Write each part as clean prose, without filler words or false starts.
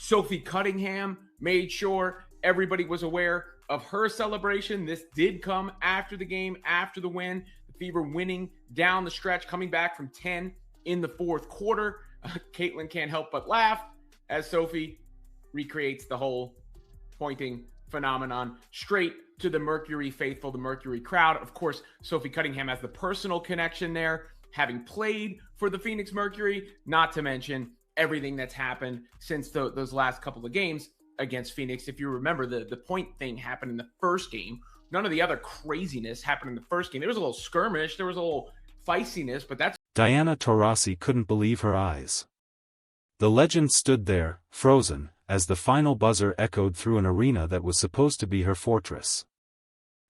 Sophie Cunningham made sure everybody was aware of her celebration. This did come after the game, after the win. The Fever winning down the stretch, coming back from 10 in the fourth quarter. Caitlin can't help but laugh as Sophie recreates the whole pointing phenomenon straight to the Mercury faithful, the Mercury crowd. Of course, Sophie Cunningham has the personal connection there, having played for the Phoenix Mercury, not to mention everything that's happened since those last couple of games against Phoenix. If you remember, the point thing happened in the first game. None of the other craziness happened in the first game. There was a little skirmish. There was a little feistiness, but that's... Diana Taurasi couldn't believe her eyes. The legend stood there, frozen, as the final buzzer echoed through an arena that was supposed to be her fortress.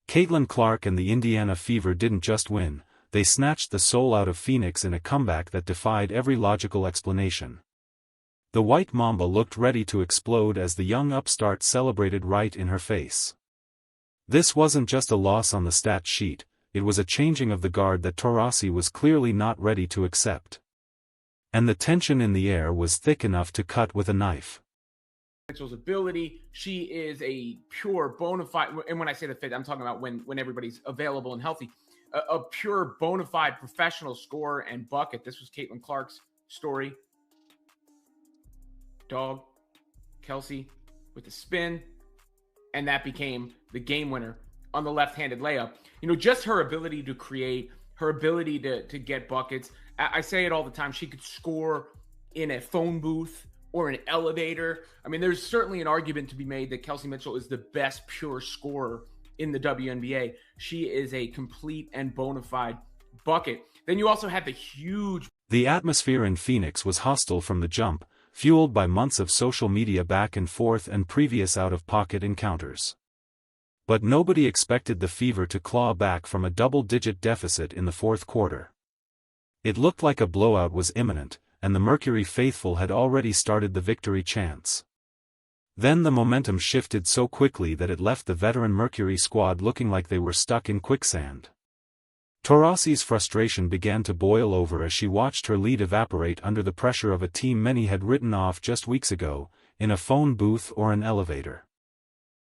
Caitlin Clark and the Indiana Fever didn't just win, they snatched the soul out of Phoenix in a comeback that defied every logical explanation. The White Mamba looked ready to explode as the young upstart celebrated right in her face. This wasn't just a loss on the stat sheet, it was a changing of the guard that Taurasi was clearly not ready to accept. And the tension in the air was thick enough to cut with a knife. Mitchell's ability, she is a pure bona fide, and when I say the fit, I'm talking about when everybody's available and healthy, a pure bona fide professional scorer and bucket. This was Caitlin Clark's story. Dog, Kelsey with the spin, and that became the game winner on the left-handed layup. You know, just her ability to create, her ability to get buckets. I say it all the time, she could score in a phone booth or an elevator. I mean, there's certainly an argument to be made that Kelsey Mitchell is the best pure scorer in the WNBA. She is a complete and bona fide bucket. Then you also had the huge... The atmosphere in Phoenix was hostile from the jump, fueled by months of social media back and forth and previous out-of-pocket encounters. But nobody expected the Fever to claw back from a double-digit deficit in the fourth quarter. It looked like a blowout was imminent, and the Mercury faithful had already started the victory chants. Then the momentum shifted so quickly that it left the veteran Mercury squad looking like they were stuck in quicksand. Taurasi's frustration began to boil over as she watched her lead evaporate under the pressure of a team many had written off just weeks ago, in a phone booth or an elevator.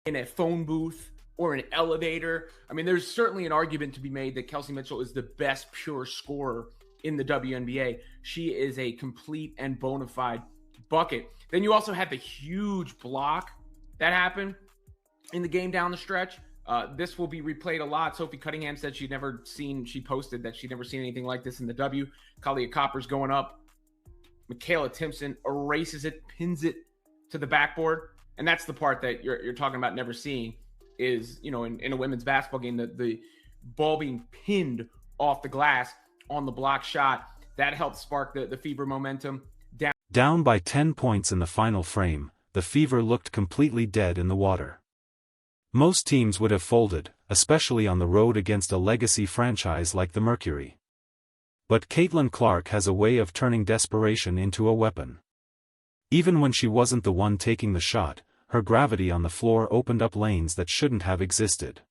In a phone booth or an elevator. I mean, there's certainly an argument to be made that Kelsey Mitchell is the best pure scorer in the WNBA. She is a complete and bona fide bucket. Then you also had the huge block that happened in the game down the stretch. This will be replayed a lot. Sophie Cunningham said she posted that she'd never seen anything like this in the W. Aaliyah Copper's going up. Makayla Timpson erases it, pins it to the backboard. And that's the part that you're talking about never seeing is, you know, in a women's basketball game, the ball being pinned off the glass on the block shot. That helped spark the Fever momentum. Down by 10 points in the final frame, the Fever looked completely dead in the water. Most teams would have folded, especially on the road against a legacy franchise like the Mercury. But Caitlin Clark has a way of turning desperation into a weapon. Even when she wasn't the one taking the shot, her gravity on the floor opened up lanes that shouldn't have existed.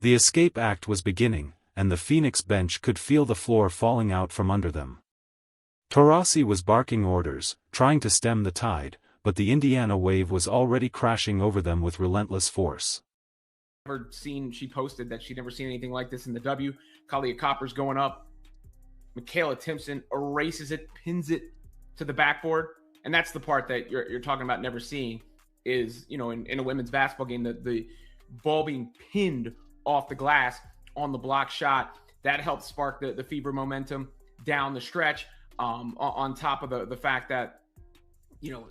The escape act was beginning, and the Phoenix bench could feel the floor falling out from under them. Taurasi was barking orders, trying to stem the tide, but the Indiana wave was already crashing over them with relentless force. She posted that she'd never seen anything like this in the W. Aaliyah Copper's going up. Makayla Timpson erases it, pins it to the backboard. And that's the part that you're talking about never seeing is, you know, in a women's basketball game, the ball being pinned off the glass on the block shot. That helped spark the Fever momentum down the stretch. On top of the fact that, you know,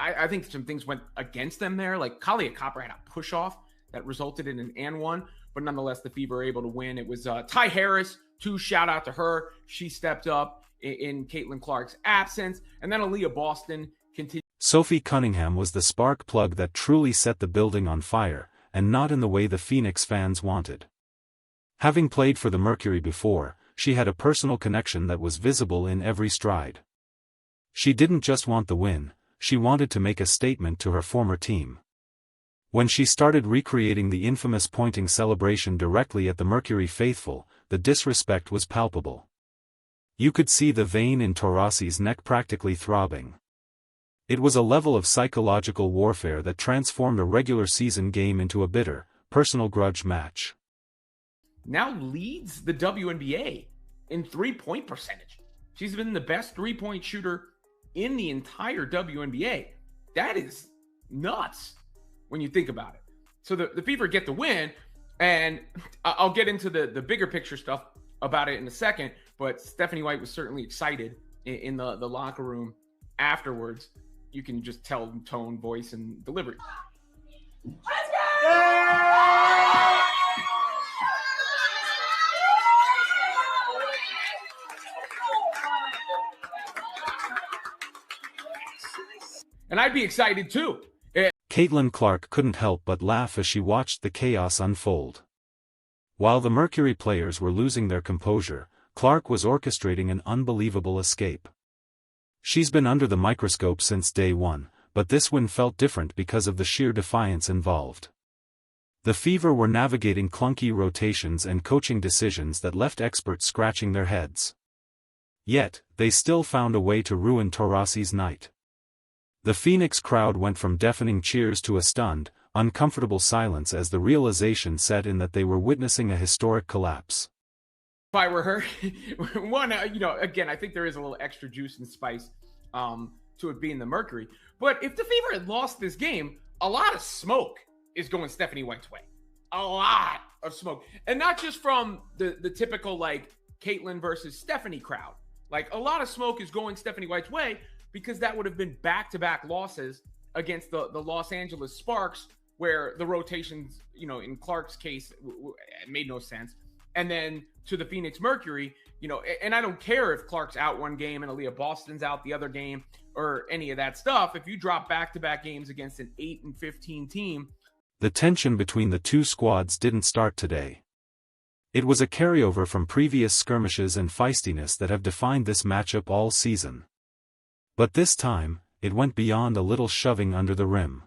I think some things went against them there. Like Aaliyah Copper had a push off that resulted in an and one, but nonetheless, the Fever were able to win. It was Ty Harris, shout out to her. She stepped up in Caitlin Clark's absence. And then Aaliyah Boston continued. Sophie Cunningham was the spark plug that truly set the building on fire, and not in the way the Phoenix fans wanted. Having played for the Mercury before, she had a personal connection that was visible in every stride. She didn't just want the win, she wanted to make a statement to her former team. When she started recreating the infamous pointing celebration directly at the Mercury faithful, the disrespect was palpable. You could see the vein in Taurasi's neck practically throbbing. It was a level of psychological warfare that transformed a regular season game into a bitter, personal grudge match. Now leads the WNBA in three-point percentage. She's been the best three-point shooter in the entire WNBA. That is nuts when you think about it. So the Fever get the win, and I'll get into the bigger picture stuff about it in a second, but Stephanie White was certainly excited in the locker room afterwards. You can just tell tone, voice, and delivery. Let's go! And I'd be excited too. Caitlin Clark couldn't help but laugh as she watched the chaos unfold. While the Mercury players were losing their composure, Clark was orchestrating an unbelievable escape. She's been under the microscope since day one, but this win felt different because of the sheer defiance involved. The Fever were navigating clunky rotations and coaching decisions that left experts scratching their heads. Yet, they still found a way to ruin Taurasi's night. The Phoenix crowd went from deafening cheers to a stunned, uncomfortable silence as the realization set in that they were witnessing a historic collapse. If I were her, one, again, I think there is a little extra juice and spice to it being the Mercury. But if the Fever had lost this game, a lot of smoke is going Stephanie White's way. A lot of smoke. And not just from the typical, like, Caitlin versus Stephanie crowd. Like, a lot of smoke is going Stephanie White's way because that would have been back-to-back losses against the Los Angeles Sparks, where the rotations, in Clark's case, made no sense. And then to the Phoenix Mercury, and I don't care if Clark's out one game and Aaliyah Boston's out the other game or any of that stuff. If you drop back-to-back games against an 8-15 team. The tension between the two squads didn't start today. It was a carryover from previous skirmishes and feistiness that have defined this matchup all season. But this time, it went beyond a little shoving under the rim.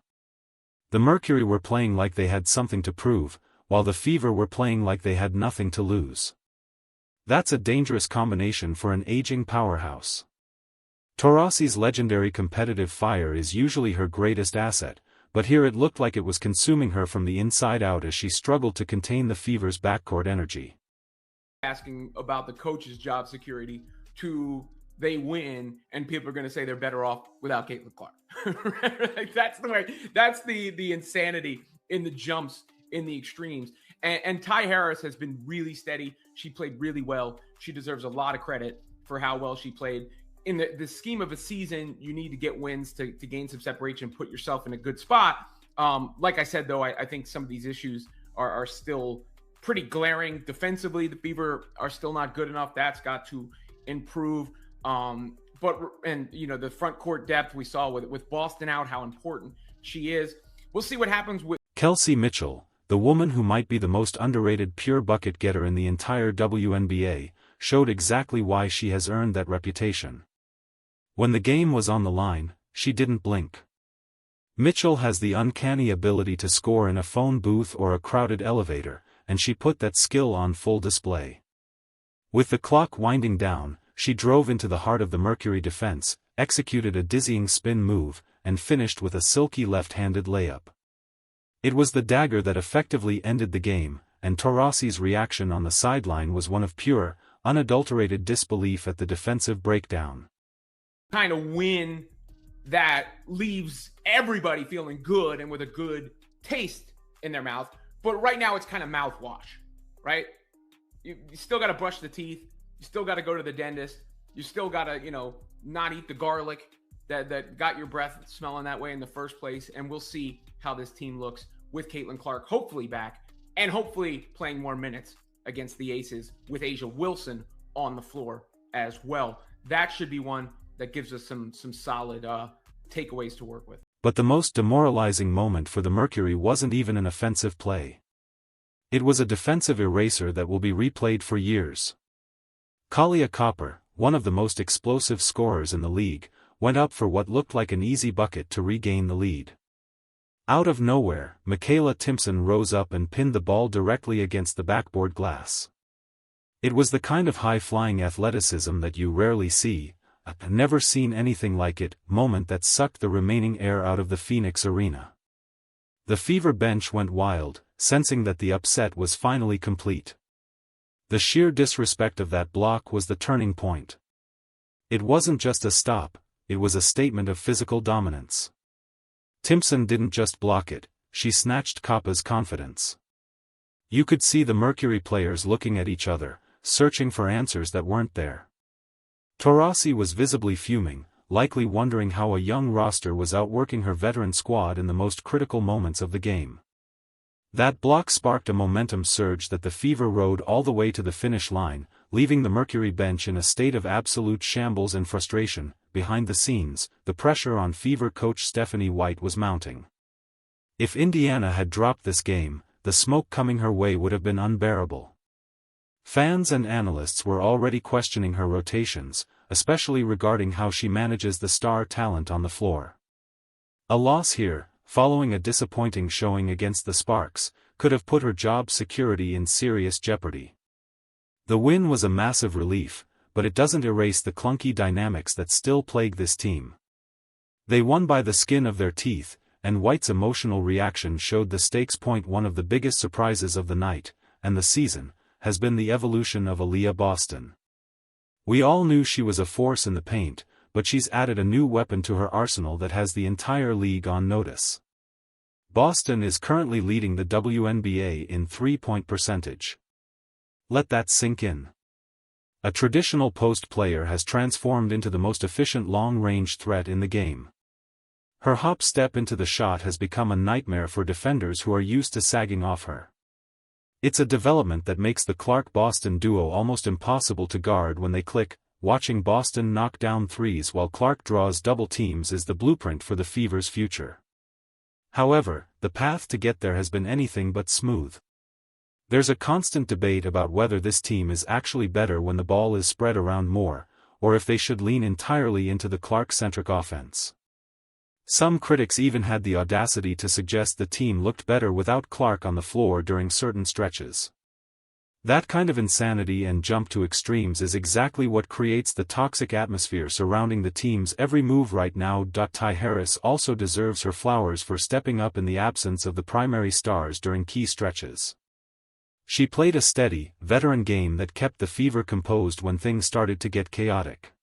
The Mercury were playing like they had something to prove, while the Fever were playing like they had nothing to lose. That's a dangerous combination for an aging powerhouse. Taurasi's legendary competitive fire is usually her greatest asset, but here it looked like it was consuming her from the inside out as she struggled to contain the Fever's backcourt energy. Asking about the coach's job security to they win, and people are going to say they're better off without Caitlin Clark. Like, that's the way. That's the insanity in the jumps, in the extremes. And Ty Harris has been really steady. She played really well. She deserves a lot of credit for how well she played. In the scheme of a season, you need to get wins to gain some separation, put yourself in a good spot. Like I said, though, I think some of these issues are still pretty glaring. Defensively, the Fever are still not good enough. That's got to improve. The front court depth we saw with Boston out, how important she is. We'll see what happens with Kelsey Mitchell, the woman who might be the most underrated pure bucket getter in the entire WNBA, showed exactly why she has earned that reputation. When the game was on the line, she didn't blink. Mitchell has the uncanny ability to score in a phone booth or a crowded elevator, and she put that skill on full display. With the clock winding down, she drove into the heart of the Mercury defense, executed a dizzying spin move, and finished with a silky left-handed layup. It was the dagger that effectively ended the game, and Taurasi's reaction on the sideline was one of pure, unadulterated disbelief at the defensive breakdown. Kind of win that leaves everybody feeling good and with a good taste in their mouth. But right now it's kind of mouthwash, right? You still got to brush the teeth. You still got to go to the dentist. You still got to, not eat the garlic that got your breath smelling that way in the first place. And we'll see how this team looks with Caitlin Clark hopefully back and hopefully playing more minutes against the Aces with Asia Wilson on the floor as well. That should be one that gives us some solid takeaways to work with. But the most demoralizing moment for the Mercury wasn't even an offensive play. It was a defensive eraser that will be replayed for years. Aaliyah Copper, one of the most explosive scorers in the league, went up for what looked like an easy bucket to regain the lead. Out of nowhere, Makayla Timpson rose up and pinned the ball directly against the backboard glass. It was the kind of high-flying athleticism that you rarely see, a never seen anything like it moment that sucked the remaining air out of the Phoenix arena. The Fever bench went wild, sensing that the upset was finally complete. The sheer disrespect of that block was the turning point. It wasn't just a stop, it was a statement of physical dominance. Timpson didn't just block it, she snatched Kappa's confidence. You could see the Mercury players looking at each other, searching for answers that weren't there. Taurasi was visibly fuming, likely wondering how a young roster was outworking her veteran squad in the most critical moments of the game. That block sparked a momentum surge that the Fever rode all the way to the finish line, leaving the Mercury bench in a state of absolute shambles and frustration. Behind the scenes, the pressure on Fever coach Stephanie White was mounting. If Indiana had dropped this game, the smoke coming her way would have been unbearable. Fans and analysts were already questioning her rotations, especially regarding how she manages the star talent on the floor. A loss here, following a disappointing showing against the Sparks, could have put her job security in serious jeopardy. The win was a massive relief, but it doesn't erase the clunky dynamics that still plague this team. They won by the skin of their teeth, and White's emotional reaction showed the stakes. One of the biggest surprises of the night, and the season, has been the evolution of Aaliyah Boston. We all knew she was a force in the paint, but she's added a new weapon to her arsenal that has the entire league on notice. Boston is currently leading the WNBA in three-point percentage. Let that sink in. A traditional post player has transformed into the most efficient long-range threat in the game. Her hop step into the shot has become a nightmare for defenders who are used to sagging off her. It's a development that makes the Clark-Boston duo almost impossible to guard when they click. Watching Boston knock down threes while Clark draws double teams is the blueprint for the Fever's future. However, the path to get there has been anything but smooth. There's a constant debate about whether this team is actually better when the ball is spread around more, or if they should lean entirely into the Clark-centric offense. Some critics even had the audacity to suggest the team looked better without Clark on the floor during certain stretches. That kind of insanity and jump to extremes is exactly what creates the toxic atmosphere surrounding the team's every move right now. Ty Harris also deserves her flowers for stepping up in the absence of the primary stars during key stretches. She played a steady, veteran game that kept the Fever composed when things started to get chaotic.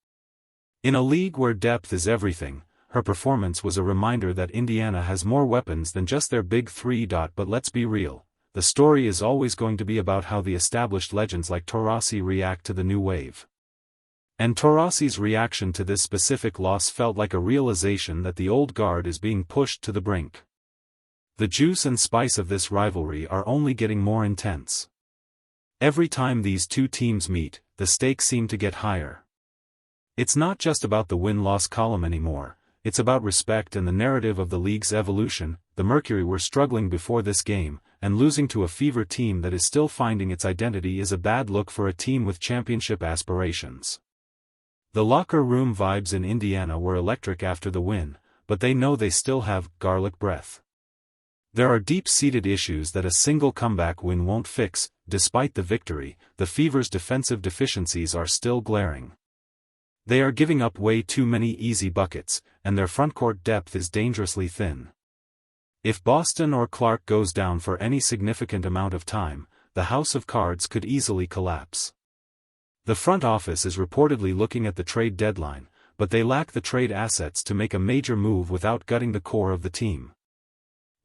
In a league where depth is everything, her performance was a reminder that Indiana has more weapons than just their big three. But let's be real, the story is always going to be about how the established legends like Taurasi react to the new wave. And Taurasi's reaction to this specific loss felt like a realization that the old guard is being pushed to the brink. The juice and spice of this rivalry are only getting more intense. Every time these two teams meet, the stakes seem to get higher. It's not just about the win-loss column anymore, it's about respect and the narrative of the league's evolution. The Mercury were struggling before this game, and losing to a Fever team that is still finding its identity is a bad look for a team with championship aspirations. The locker room vibes in Indiana were electric after the win, but they know they still have garlic breath. There are deep-seated issues that a single comeback win won't fix. Despite the victory, the Fever's defensive deficiencies are still glaring. They are giving up way too many easy buckets, and their frontcourt depth is dangerously thin. If Boston or Clark goes down for any significant amount of time, the house of cards could easily collapse. The front office is reportedly looking at the trade deadline, but they lack the trade assets to make a major move without gutting the core of the team.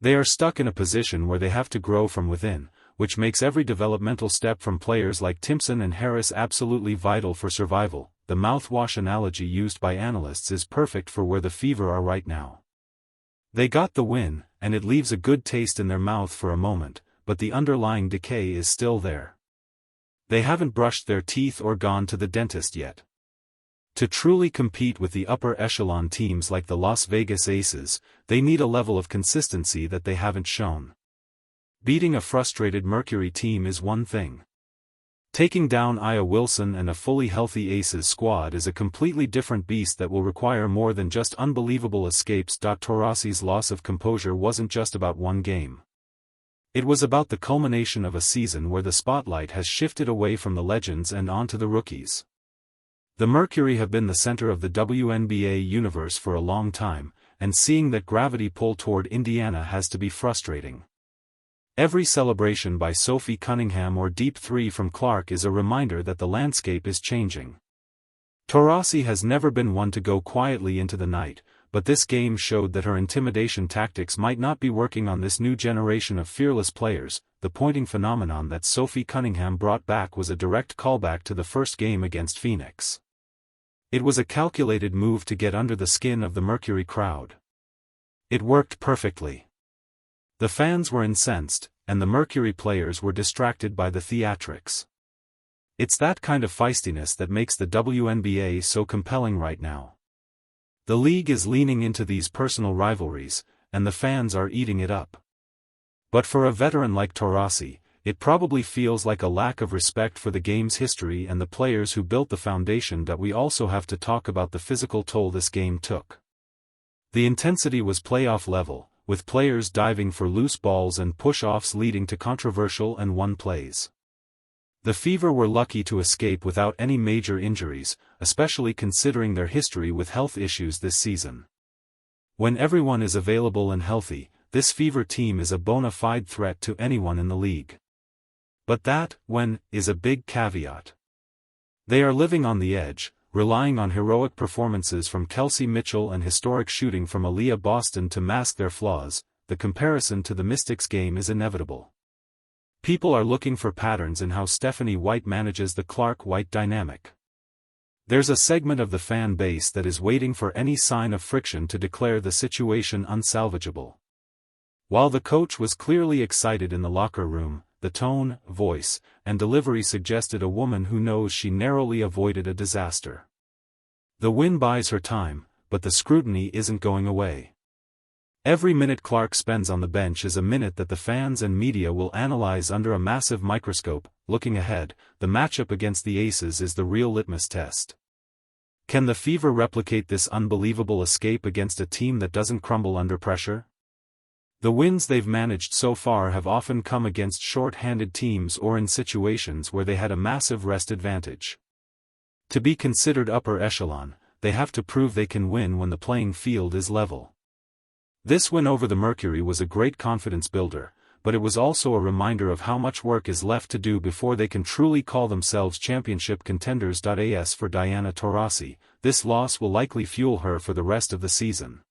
They are stuck in a position where they have to grow from within, which makes every developmental step from players like Timpson and Harris absolutely vital for survival. The mouthwash analogy used by analysts is perfect for where the Fever are right now. They got the win, and it leaves a good taste in their mouth for a moment, but the underlying decay is still there. They haven't brushed their teeth or gone to the dentist yet. To truly compete with the upper echelon teams like the Las Vegas Aces, they need a level of consistency that they haven't shown. Beating a frustrated Mercury team is one thing. Taking down Aaliyah Wilson and a fully healthy Aces squad is a completely different beast that will require more than just unbelievable escapes. Taurasi's loss of composure wasn't just about one game. It was about the culmination of a season where the spotlight has shifted away from the legends and onto the rookies. The Mercury have been the center of the WNBA universe for a long time, and seeing that gravity pull toward Indiana has to be frustrating. Every celebration by Sophie Cunningham or deep three from Clark is a reminder that the landscape is changing. Taurasi has never been one to go quietly into the night, but this game showed that her intimidation tactics might not be working on this new generation of fearless players. The pointing phenomenon that Sophie Cunningham brought back was a direct callback to the first game against Phoenix. It was a calculated move to get under the skin of the Mercury crowd. It worked perfectly. The fans were incensed, and the Mercury players were distracted by the theatrics. It's that kind of feistiness that makes the WNBA so compelling right now. The league is leaning into these personal rivalries, and the fans are eating it up. But for a veteran like Taurasi, it probably feels like a lack of respect for the game's history and the players who built the foundation. That we also have to talk about the physical toll this game took. The intensity was playoff level, with players diving for loose balls and push-offs leading to controversial and won plays. The Fever were lucky to escape without any major injuries, especially considering their history with health issues this season. When everyone is available and healthy, this Fever team is a bona fide threat to anyone in the league. But that, when, is a big caveat. They are living on the edge, relying on heroic performances from Kelsey Mitchell and historic shooting from Aaliyah Boston to mask their flaws. The comparison to the Mystics game is inevitable. People are looking for patterns in how Stephanie White manages the Clark-White dynamic. There's a segment of the fan base that is waiting for any sign of friction to declare the situation unsalvageable. While the coach was clearly excited in the locker room, the tone, voice, and delivery suggested a woman who knows she narrowly avoided a disaster. The win buys her time, but the scrutiny isn't going away. Every minute Clark spends on the bench is a minute that the fans and media will analyze under a massive microscope. Looking ahead, the matchup against the Aces is the real litmus test. Can the Fever replicate this unbelievable escape against a team that doesn't crumble under pressure? The wins they've managed so far have often come against short-handed teams or in situations where they had a massive rest advantage. To be considered upper echelon, they have to prove they can win when the playing field is level. This win over the Mercury was a great confidence builder, but it was also a reminder of how much work is left to do before they can truly call themselves championship contenders. As for Diana Taurasi, this loss will likely fuel her for the rest of the season.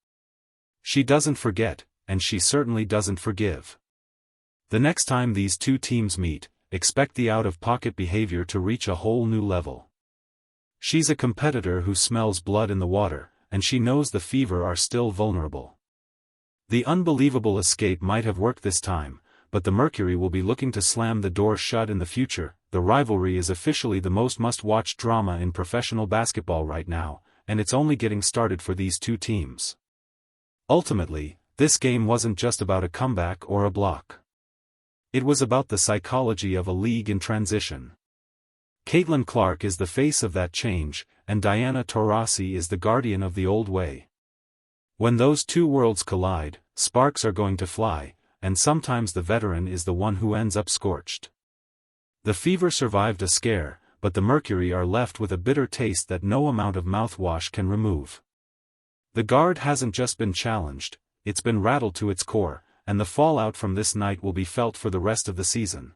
She doesn't forget, and she certainly doesn't forgive. The next time these two teams meet, expect the out-of-pocket behavior to reach a whole new level. She's a competitor who smells blood in the water, and she knows the Fever are still vulnerable. The unbelievable escape might have worked this time, but the Mercury will be looking to slam the door shut in the future. The rivalry is officially the most must-watch drama in professional basketball right now, and it's only getting started for these two teams. Ultimately, this game wasn't just about a comeback or a block. It was about the psychology of a league in transition. Caitlin Clark is the face of that change, and Diana Taurasi is the guardian of the old way. When those two worlds collide, sparks are going to fly, and sometimes the veteran is the one who ends up scorched. The Fever survived a scare, but the Mercury are left with a bitter taste that no amount of mouthwash can remove. The guard hasn't just been challenged, it's been rattled to its core, and the fallout from this night will be felt for the rest of the season.